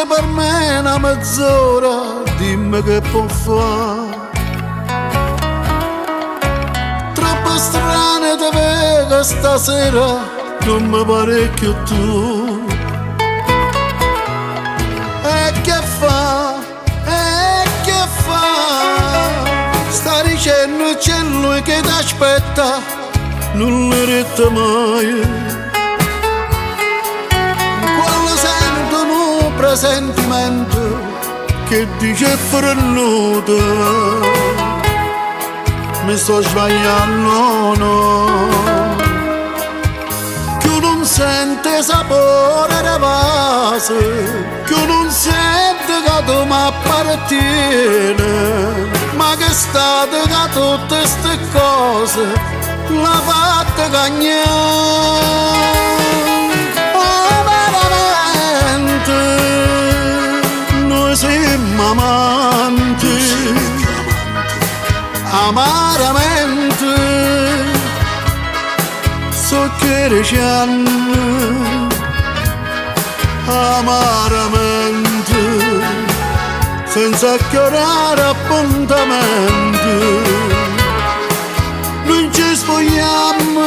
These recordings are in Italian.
anche per me una mezz'ora, dimmi che può fare. Troppo strane te vedo stasera, non mi pare più tu. E che fa? E che fa? Sta dicendo c'è lui che ti aspetta, non le retta mai. Quando sento un presentimento che dice frenuto, mi sto sbagliando, no. Che non sente sapore di base, che non sente che tu mi appartiene, ma che state che tutte queste cose la fatte cagnare. Amaramente noi siamo amanti, amaramente so che reciano, amaramente senza chiorare appuntamenti. Non ci spogliamo,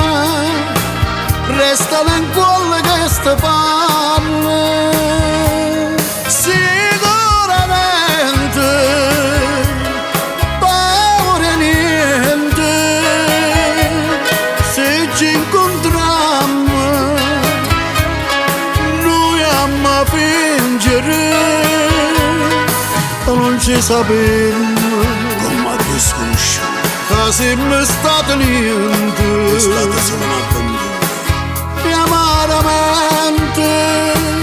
restano in quelle che sta fanno. Sicuramente paura niente, se ci incontriamo noi amiamo fingere, non ci sappiamo come ti sconosciamo. che siamo stati niente. È stata solo una bambina E amaramente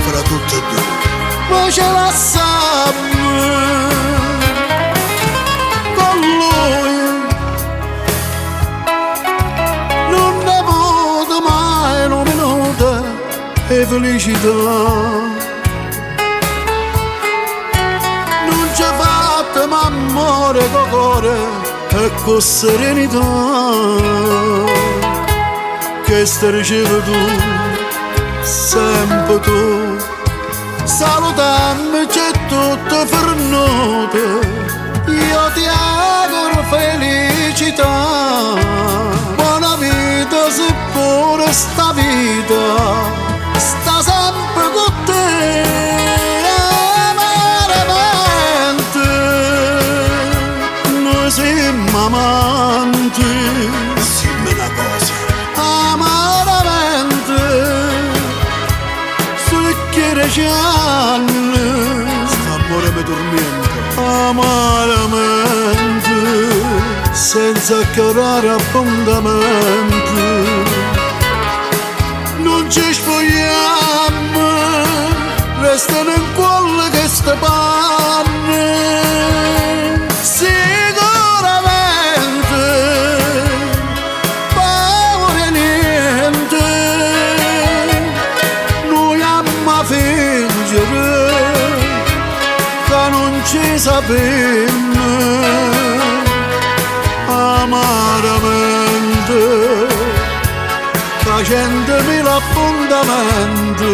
fra tutte e due. ma ce la sappiamo con lui. Non ne ho avuto mai un minuto e felicità. Non ci ha fatto ma amore con cuore e con serenità. Che stai ricevendo tu, sempre tu. Salutammi, c'è tutto fernuto, io ti auguro felicità. Buona vita, seppure sta vita sta sempre con te. Amaramente noi siamo amanti, Dimmi una cosa, amaramente su che reciano, st'amore mi tormenta. amaramente senza chiorare appuntamenti. Non ci spogliamo, restano in quelle che sta panne. Sicuramente paura niente, noi amiamo fingere che non ci sappiamo. Amaramente facendomi l'appuntamento.